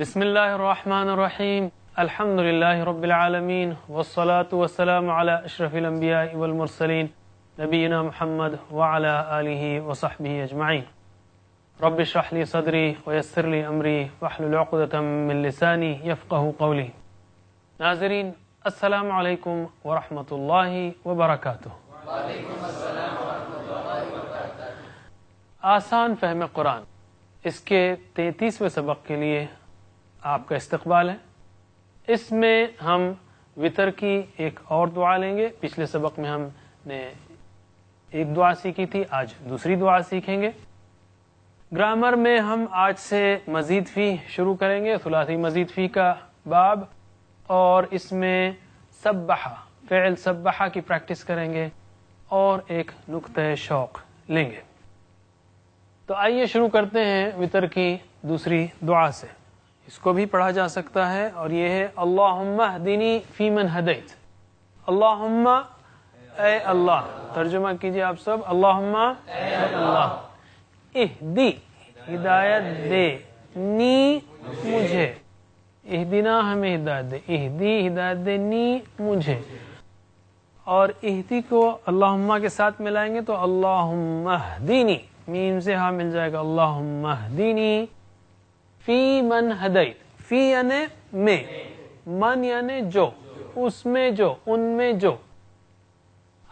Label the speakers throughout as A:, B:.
A: بسم اللہ الرحمن الرحیم الحمد للہ رب العالمین والصلاة والسلام علی اشرف الانبیاء والمرسلین نبینا محمد وعلی آلہ وصحبہ اجمعین رب اشرح لی صدری ویسر لی امری واحلل عقدۃ من لسانی یفقہوا قولی۔ ناظرین السلام علیکم ورحمۃ اللہ وبرکاتہ۔
B: وعلیکم السلام ورحمۃ اللہ وبرکاتہ۔
A: آسان فہم قرآن، اس کے 33ویں سبق کے لیے آپ کا استقبال ہے۔ اس میں ہم وطر کی ایک اور دعا لیں گے۔ پچھلے سبق میں ہم نے ایک دعا سیکھی تھی، آج دوسری دعا سیکھیں گے۔ گرامر میں ہم آج سے مزید فی شروع کریں گے، ثلاثی مزید فی کا باب، اور اس میں سبحہ، فعل سبحہ کی پریکٹس کریں گے اور ایک نقطہ شوق لیں گے۔ تو آئیے شروع کرتے ہیں وطر کی دوسری دعا سے۔ اس کو بھی پڑھا جا سکتا ہے، اور یہ ہے اللہم اہدنی فی من ہدیت۔ اللہم اے اللہ، ترجمہ کیجئے آپ سب، اللہم اے اللہ، اہدی ہدایت دے، نی مجھے، اہدنا ہمیں ہدایت دے، اہدی ہدایت دے، نی مجھے، اور اہدی کو اللہم کے ساتھ ملائیں گے تو اللہم اہدنی، میم سے ہاں مل جائے گا، اللہم اہدنی فی من ہدیت، فی یعنی میں، من یعنی جو، اس میں جو، ان میں جو،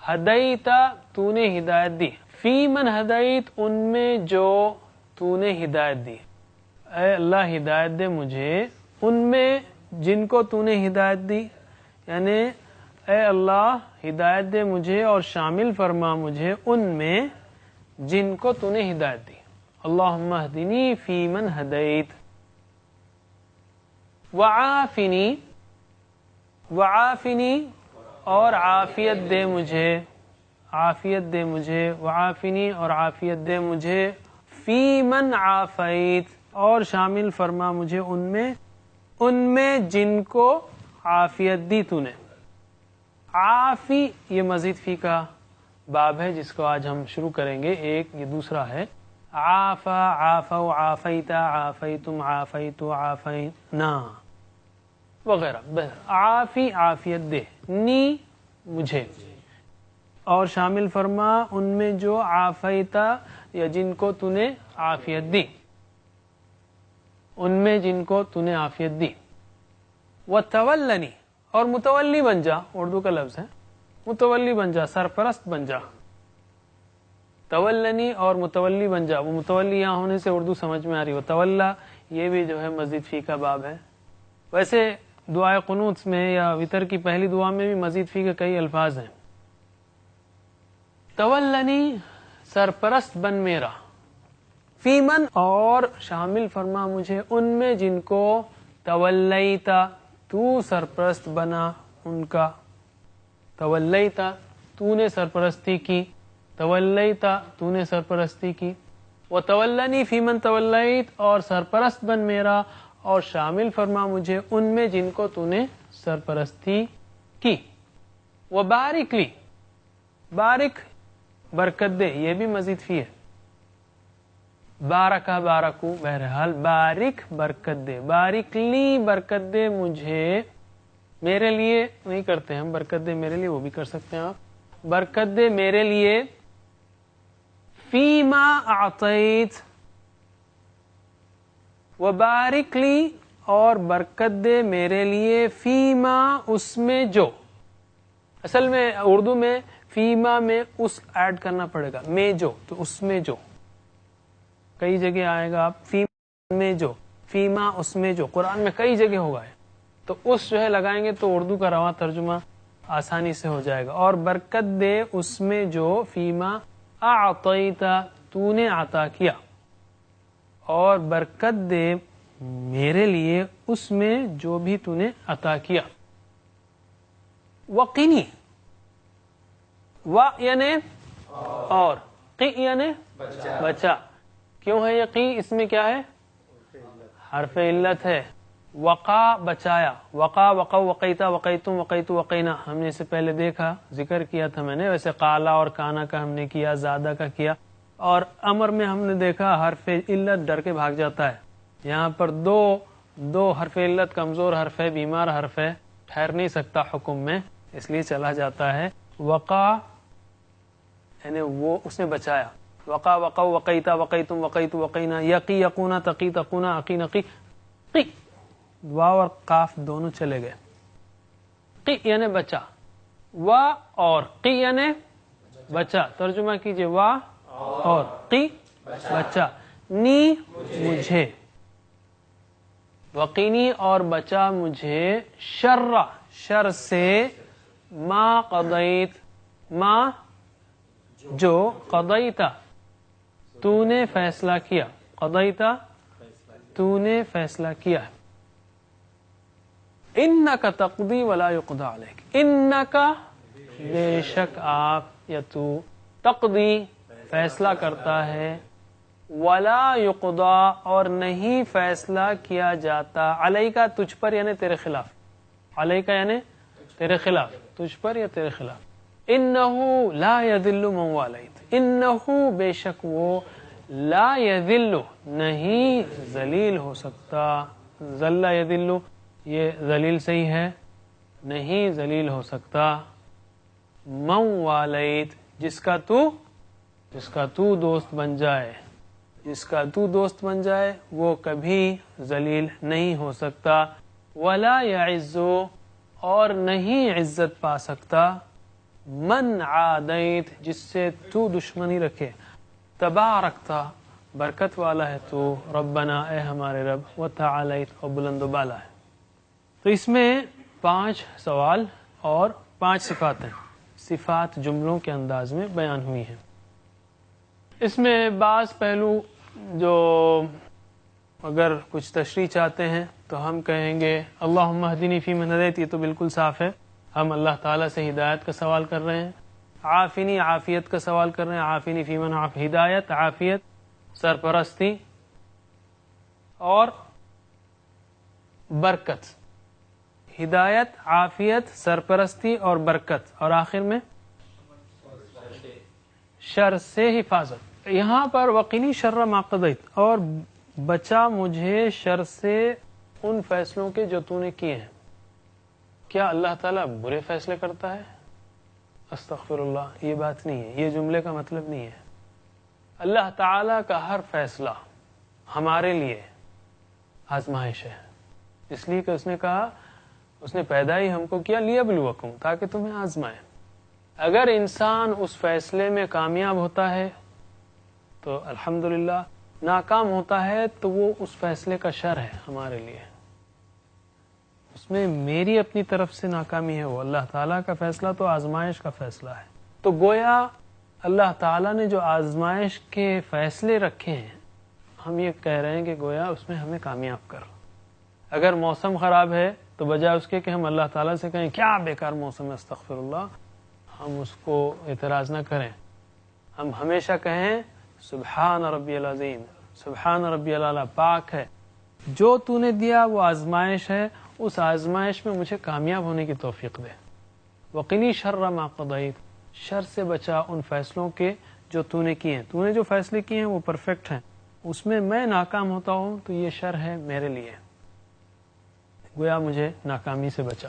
A: ہدیتا تو نے ہدایت دی، فی من ہدیت ان میں جو تو نے ہدایت دی۔ اے اللہ ہدایت دے مجھے ان میں جن کو تو نے ہدایت دی، یعنی اے اللہ ہدایت دے مجھے اور شامل فرما مجھے ان میں جن کو تو نے ہدایت دی۔ اللہم اہدنی فی من ہدیت وعافنی، وعافنی اور عافیت دے مجھے، عافیت دے مجھے، وعافنی اور عافیت دے مجھے، فی من عافیت اور شامل فرما مجھے ان میں جن کو عافیت دی تو نے۔ عافی یہ مزید فی کا باب ہے جس کو آج ہم شروع کریں گے۔ ایک یہ دوسرا ہے عافا، عافوا، عافیتا، عافیتم، عافیتو، عافینا وغیرہ۔ عافی عافیت دے، نی مجھے، اور شامل فرما ان میں جو عافیتا یا جن کو تو نے عافیت دی، ان میں جن کو تو نے عافیت دی۔ وتولنی اور متولی بن جا، اردو کا لفظ ہے، متولی بن جا، سرپرست بن جا۔ تولنی اور متولی بن جا، وہ متولی یہاں ہونے سے اردو سمجھ میں آ رہی ہے، تولا یہ بھی جو ہے مزید فی کا باب ہے۔ ویسے دعائے قنوت میں یا وطر کی پہلی دعا میں بھی مزید فی کے کئی الفاظ ہیں۔ تولنی سرپرست بن میرا، فی من اور شامل فرما مجھے ان میں جن کو تولیتا تو سرپرست بنا ان کا، تولیتا تو نے سرپرستی کی، تولیتا تو نے سرپرستی کی۔ وتولنی فی من تولیت اور سرپرست بن میرا اور شامل فرما مجھے ان میں جن کو تو نے سرپرستی کی۔ وبارک لی، بارک برکت دے، یہ بھی مزید فی ہے۔ بارکا بارکو، بہرحال بارک برکت دے، بارک لی برکت دے مجھے، میرے لیے نہیں کرتے ہم برکت دے میرے لیے، وہ بھی کر سکتے ہیں آپ، برکت دے میرے لیے، فیما اعطیت، وبارک لی اور برکت دے میرے لیے، فیما اس میں جو، اصل میں اردو میں فیما میں اس ایڈ کرنا پڑے گا، میں جو، تو اس میں جو، کئی جگہ آئے گا آپ فیما میں جو، فیما اس میں جو، قرآن میں کئی جگہ ہوگا ہے، تو اس جو ہے لگائیں گے تو اردو کا رواں ترجمہ آسانی سے ہو جائے گا۔ اور برکت دے اس میں جو، فیما اعطیتا تو نے عطا کیا، اور برکت دے میرے لیے اس میں جو بھی تو نے عطا کیا۔ وقنی، و یعنی اور، قی یعنی بچا، کیوں ہے یہ قی؟ اس میں کیا ہے؟ حرف علت ہے۔ وقا بچایا، وقا وقو وقیتا وقیتم وقیتو وقینا، ہم نے اس سے پہلے دیکھا، ذکر کیا تھا میں نے، ویسے قالا اور کانا کا ہم نے کیا، زادہ کا کیا، اور امر میں ہم نے دیکھا حرف علت ڈر کے بھاگ جاتا ہے۔ یہاں پر دو دو حرف علت کمزور حرف ہے، بیمار حرف ہے، ٹھہر نہیں سکتا حکم میں، اس لیے چلا جاتا ہے. وقع یعنی وہ اس نے بچایا. وقع وقع وقیتا وقیتم وقیت وقینا، یقی یقونا تقی تقونا عقی نقی. قی واو اور قاف دونوں چلے گئے. قی یعنی بچا، وا اور قی یعنی بچا. ترجمہ کیجئے، وا اور قی بچا. نی مجھے، وقینی اور بچا مجھے، شر شر سے، ما قضیت ما جو، قضیتا تو نے فیصلہ کیا، قضیتا تو نے فیصلہ کیا. انکا تقضی ولا یقضی علیک، انکا بے شک آپ یا تو، تقضی فیصلہ کرتا ہے، ولا یقضی اور نہیں فیصلہ کیا جاتا، علیکا تجھ پر یعنی تیرے خلاف، علیکا یعنی تیرے خلاف، تجھ پر یا تیرے خلاف. انہو لا یذل من والیت، انہو بے شک وہ، لا یذل نہیں ذلیل ہو سکتا، ذل یذل یہ ذلیل صحیح ہے، نہیں ذلیل ہو سکتا، من والیت جس کا تو دوست بن جائے، جس کا تو دوست بن جائے وہ کبھی ذلیل نہیں ہو سکتا. ولا یعز اور نہیں عزت پا سکتا، من عادیت جس سے تو دشمنی رکھے. تبارکتا برکت والا ہے تو، ربنا اے ہمارے رب، وتعالیت اور بلند و بالا ہے. تو اس میں 5 سوال اور 5 صفات ہیں. صفات جملوں کے انداز میں بیان ہوئی ہیں. اس میں بعض پہلو جو اگر کچھ تشریح چاہتے ہیں تو ہم کہیں گے اللہم اہدنی فیمن ہدیت، یہ تو بالکل صاف ہے، ہم اللہ تعالیٰ سے ہدایت کا سوال کر رہے ہیں. عافنی عافیت کا سوال کر رہے ہیں، عافنی فیمن ہدایت، عافیت سرپرستی اور برکت. ہدایت، عافیت، سرپرستی اور برکت، اور آخر میں شر سے حفاظت. یہاں پر وقینی شر ما قضیت، اور بچا مجھے شر سے ان فیصلوں کے جو تو نے کیے ہیں. کیا اللہ تعالیٰ برے فیصلے کرتا ہے؟ استغفر اللہ، یہ بات نہیں ہے، یہ جملے کا مطلب نہیں ہے. اللہ تعالیٰ کا ہر فیصلہ ہمارے لیے آزمائش ہے، اس لیے کہ اس نے کہا، اس نے پیدا ہی ہم کو کیا لیبلوکم، تاکہ تمہیں آزمائے. اگر انسان اس فیصلے میں کامیاب ہوتا ہے تو الحمدللہ، ناکام ہوتا ہے تو وہ اس فیصلے کا شر ہے ہمارے لیے، اس میں میری اپنی طرف سے ناکامی ہے. وہ اللہ تعالیٰ کا فیصلہ تو آزمائش کا فیصلہ ہے. تو گویا اللہ تعالیٰ نے جو آزمائش کے فیصلے رکھے ہیں، ہم یہ کہہ رہے ہیں کہ گویا اس میں ہمیں کامیاب کر. اگر موسم خراب ہے تو بجائے اس کے کہ ہم اللہ تعالیٰ سے کہیں کیا بیکار موسم ہے، استغفر اللہ، ہم اس کو اعتراض نہ کریں. ہم ہمیشہ کہیں سبحان ربی العظیم، سبحان ربی العلیٰ، پاک ہے جو تو نے دیا، وہ آزمائش ہے، اس آزمائش میں مجھے کامیاب ہونے کی توفیق دے. وقنی شر ما قضیت، شر سے بچا ان فیصلوں کے جو تو نے کیے ہیں. تو نے جو فیصلے کیے ہیں وہ پرفیکٹ ہیں، اس میں میں ناکام ہوتا ہوں تو یہ شر ہے میرے لیے، گویا مجھے ناکامی سے بچا.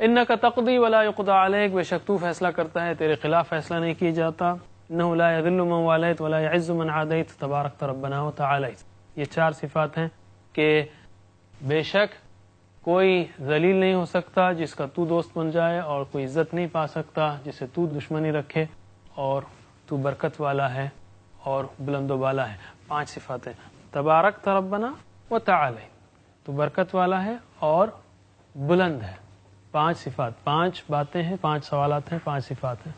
A: انکا تقضی ولا یقضی علیک، بے شک تو فیصلہ کرتا ہے، تیرے خلاف فیصلہ نہیں کیا جاتا. انہ لا یذل من والیت ولا یعز من عادیت تبارکت ربنا وتعالیت. یہ 4 صفات ہیں کہ بے شک کوئی ذلیل نہیں ہو سکتا جس کا تو دوست بن جائے، اور کوئی عزت نہیں پا سکتا جسے تو دشمنی رکھے، اور تو برکت والا ہے اور بلند و بالا ہے. 5 صفاتیں، تبارکت ربنا وتعالیت، تو برکت والا ہے اور بلند ہے. 5 صفات، 5 باتیں ہیں، 5 سوالات ہیں، 5 صفات ہیں.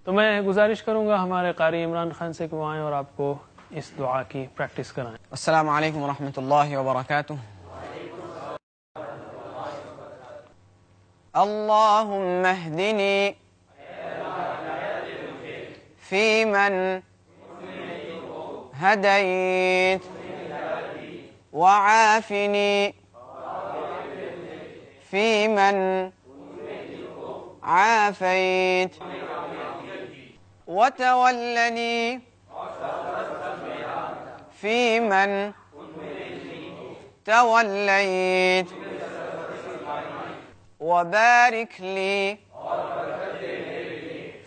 A: تو میں گزارش کروں گا ہمارے قاری عمران خان سے کہ وہ آئیں اور آپ کو اس دعا کی پریکٹس کرائیں.
B: السلام علیکم ورحمۃ اللہ وبرکاتہ. اللہم اہدنی فیمن ہدیت وعافنی فیمن عافیت وتولنی فیمن
C: توليت وبارك لي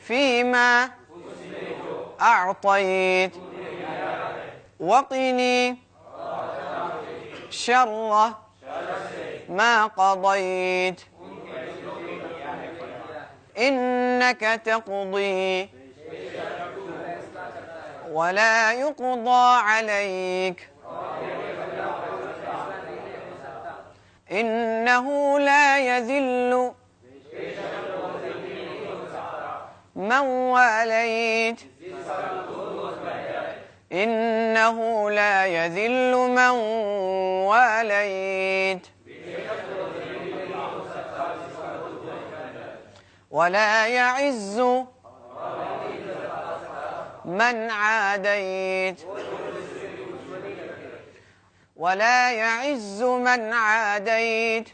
C: فيما أعطيت وقني شر ما قضيت إنك تقضي ولا يقضى عليك إنه لا يذل من واليت إنه لا يذل من واليت ولا يعز من عاديت ولا يعز من عاديت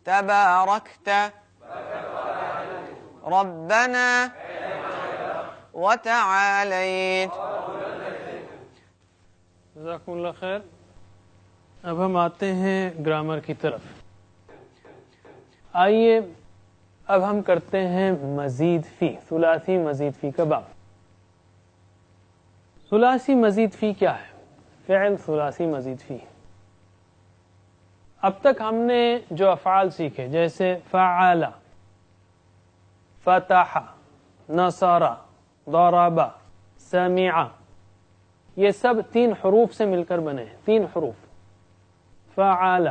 C: تباركت ربنا وتعاليت.
A: جزاکم اللہ خیر. اب ہم آتے ہیں گرامر کی طرف. آئیے اب ہم کرتے ہیں مزید فی، ثلاثی مزید فی کا باب. ثلاثی مزید فی کیا ہے؟ فعل ثلاثی مزید فی. اب تک ہم نے جو افعال سیکھے جیسے فعل، فتح، نصر، ضرب، سمع، یہ سب 3 حروف سے مل کر بنے ہیں. 3 حروف، فعل،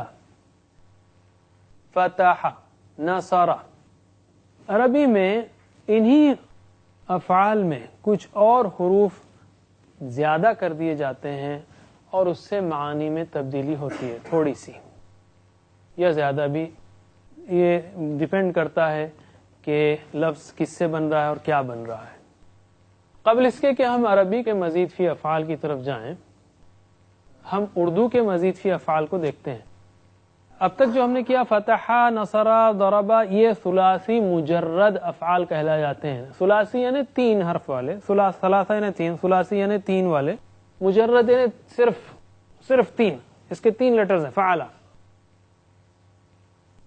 A: فتح، نصر. عربی میں انہی افعال میں کچھ اور حروف زیادہ کر دیے جاتے ہیں اور اس سے معانی میں تبدیلی ہوتی ہے تھوڑی سی یا زیادہ بھی. یہ ڈیپینڈ کرتا ہے کہ لفظ کس سے بن رہا ہے اور کیا بن رہا ہے. قبل اس کے کہ ہم عربی کے مزید فی افعال کی طرف جائیں، ہم اردو کے مزید فی افعال کو دیکھتے ہیں. اب تک جو ہم نے کیا فتح، نصر، ضرب، یہ ثلاثی مجرد افعال کہلا جاتے ہیں. ثلاثی یعنی 3 حرف والے، ثلاثہ یعنی 3، ثلاثی یعنی 3 والے، مجرد یعنی صرف 3. اس کے 3 لیٹرز ہیں فعلا.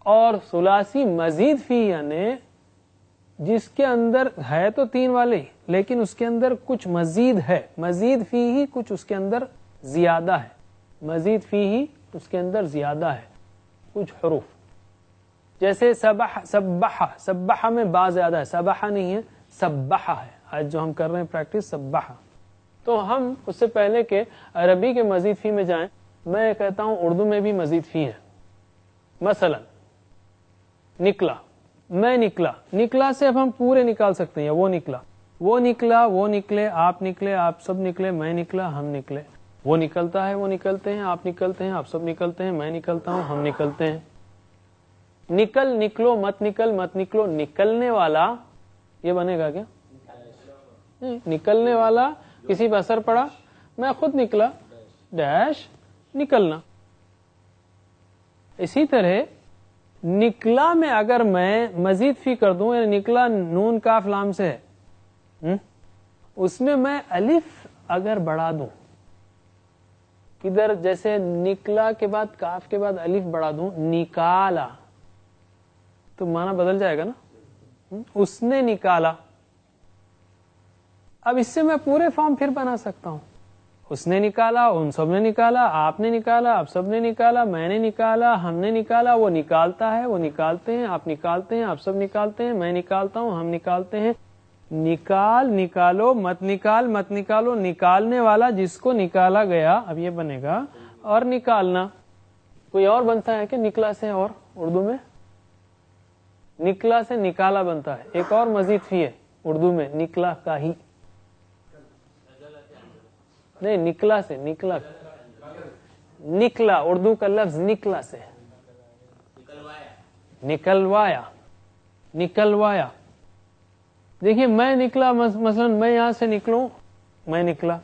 A: اور ثلاثی مزید فی یعنی جس کے اندر ہے تو 3 والے لیکن اس کے اندر کچھ مزید ہے. مزید فی ہی کچھ اس کے اندر زیادہ ہے. مزید فی ہی اس کے اندر زیادہ ہے کچھ حروف. جیسے سبح میں با زیادہ ہے، سبح نہیں ہے، سبح ہے. آج جو ہم کر رہے ہیں پریکٹس سبح. تو ہم اس سے پہلے کہ عربی کے مزید فی میں جائیں، میں کہتا ہوں اردو میں بھی مزید فی ہے. مثلا نکلا، میں نکلا. نکلا سے اب ہم پورے نکال سکتے ہیں. وہ نکلا، وہ نکلا، وہ نکلے، آپ نکلے، آپ سب نکلے، میں نکلا، ہم نکلے. وہ نکلتا ہے، وہ نکلتے ہیں، آپ نکلتے ہیں، آپ سب نکلتے ہیں، میں نکلتا ہوں، ہم نکلتے ہیں. نکل، نکلو، مت نکل، مت نکلو. نکلنے والا یہ بنے گا کیا؟ نکلنے والا کسی پہ اثر پڑا، میں خود نکلا، ڈیش نکلنا. اسی طرح نکلا میں اگر میں مزید فی کر دوں، یعنی نکلا نون کاف لام سے ہے، اس میں میں الف اگر بڑھا دوں، ادھر جیسے نکلا کے بعد کاف کے بعد الف بڑھا دوں، نکالا، تو معنی بدل جائے گا نا. اس نے نکالا. اب اس سے میں پورے فارم پھر بنا سکتا ہوں. اس نے نکالا، ان سب نے نکالا، آپ نے نکالا، آپ سب نے نکالا، میں نے نکالا، ہم نے نکالا. وہ نکالتا ہے، وہ نکالتے ہیں، آپ نکالتے ہیں، آپ سب نکالتے ہیں، میں نکالتا ہوں، ہم نکالتے ہیں. نکال، نکالو، مت نکال، مت نکالو. نکالنے والا جس کو نکالا گیا، اب یہ بنے گا اور نکالنا. کوئی اور بنتا ہے کہ نکلا سے؟ اور اردو میں نکلا سے نکالا بنتا ہے. ایک اور مزید فی ہے اردو میں، نکلا کا ہی نہیں، نکلا سے، نکلا، نکلا اردو کا لفظ نکلا سے، نکلوایا، نکلوایا. دیکھیے میں نکلا، مثلا میں یہاں سے نکلوں، میں نکلا،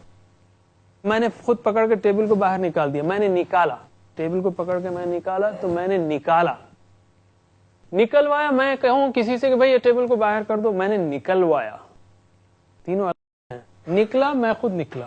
A: میں نے خود پکڑ کے ٹیبل کو باہر نکال دیا، میں نے نکالا. ٹیبل کو پکڑ کے میں نکالا تو میں نے نکالا. نکلوایا میں کہوں کسی سے کہ بھائی یہ ٹیبل کو باہر کر دو، میں نے نکلوایا. تینوں الگ ہیں. نکلا میں خود نکلا،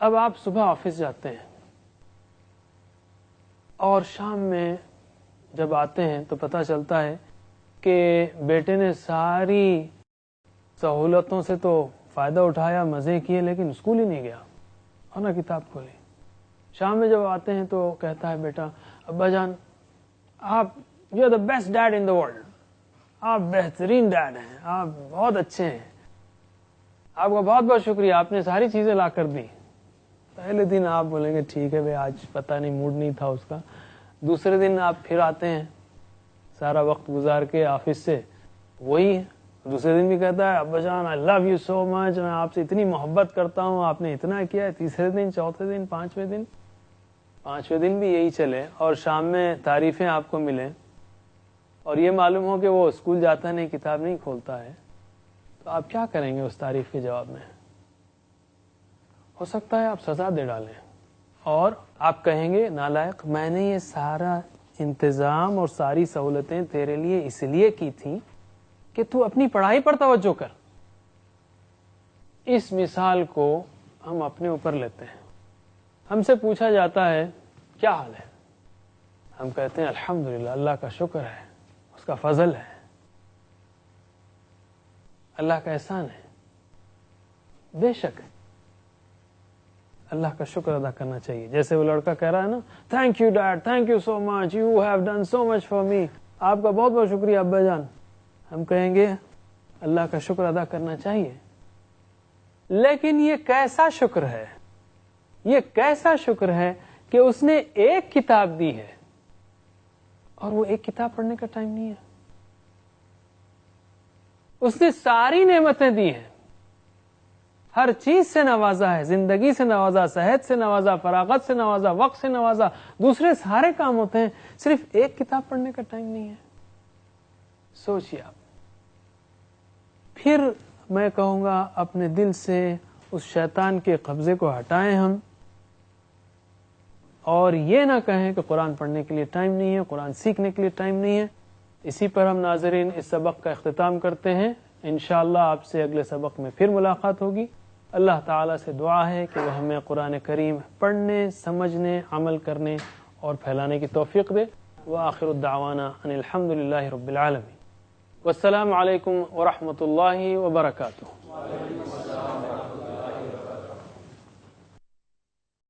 A: اب آپ صبح آفس جاتے ہیں اور شام میں جب آتے ہیں تو پتہ چلتا ہے کہ بیٹے نے ساری سہولتوں سے تو فائدہ اٹھایا، مزے کیے، لیکن اسکول ہی نہیں گیا اور نہ کتاب کھولی۔ شام میں جب آتے ہیں تو کہتا ہے بیٹا، ابا جان آپ you are the best dad in the world, آپ بہترین ڈیڈ ہیں، آپ بہت اچھے ہیں، آپ کا بہت بہت شکریہ، آپ نے ساری چیزیں لا کر دی۔ پہلے دن آپ بولیں گے ٹھیک ہے بھائی، آج پتہ نہیں موڈ نہیں تھا اس کا۔ دوسرے دن آپ پھر آتے ہیں سارا وقت گزار کے آفس سے، وہی ہے۔ دوسرے دن بھی کہتا ہے ابا جان آئی لو یو سو مچ، میں آپ سے اتنی محبت کرتا ہوں، آپ نے اتنا کیا ہے۔ تیسرے دن، چوتھے دن، پانچویں دن بھی یہی چلے اور شام میں تعریفیں آپ کو ملیں اور یہ معلوم ہو کہ وہ اسکول جاتا نہیں، کتاب نہیں کھولتا ہے، تو آپ کیا کریں گے اس تعریف کے جواب میں؟ ہو سکتا ہے آپ سزا دے ڈالیں اور آپ کہیں گے نالائق، میں نے یہ سارا انتظام اور ساری سہولتیں تیرے لیے اس لیے کی تھیں کہ تو اپنی پڑھائی پر توجہ کر۔ اس مثال کو ہم اپنے اوپر لیتے ہیں۔ ہم سے پوچھا جاتا ہے کیا حال ہے، ہم کہتے ہیں الحمدللہ، اللہ کا شکر ہے، اس کا فضل ہے، اللہ کا احسان ہے۔ بے شک اللہ کا شکر ادا کرنا چاہیے۔ جیسے وہ لڑکا کہہ رہا ہے نا، thank you did, thank you so much, you have done so much for me, آپ کا بہت بہت شکریہ ابا جان۔ ہم کہیں گے اللہ کا شکر ادا کرنا چاہیے، لیکن یہ کیسا شکر ہے؟ یہ کیسا شکر ہے کہ اس نے ایک کتاب دی ہے اور وہ ایک کتاب پڑھنے کا ٹائم نہیں ہے۔ اس نے ساری نعمتیں دی ہیں، ہر چیز سے نوازا ہے، زندگی سے نوازا، صحت سے نوازا، فراغت سے نوازا، وقت سے نوازا، دوسرے سارے کام ہوتے ہیں، صرف ایک کتاب پڑھنے کا ٹائم نہیں ہے۔ سوچیے آپ۔ پھر میں کہوں گا اپنے دل سے اس شیطان کے قبضے کو ہٹائیں ہم، اور یہ نہ کہیں کہ قرآن پڑھنے کے لیے ٹائم نہیں ہے، قرآن سیکھنے کے لیے ٹائم نہیں ہے۔ اسی پر ہم ناظرین اس سبق کا اختتام کرتے ہیں۔ انشاءاللہ آپ سے اگلے سبق میں پھر ملاقات ہوگی۔ اللہ تعالیٰ سے دعا ہے کہ وہ ہمیں قرآن کریم پڑھنے، سمجھنے، عمل کرنے اور پھیلانے کی توفیق دے۔ وآخر الدعوانا ان الحمدللہ رب العالمین۔ والسلام علیکم ورحمۃ اللہ وبرکاتہ۔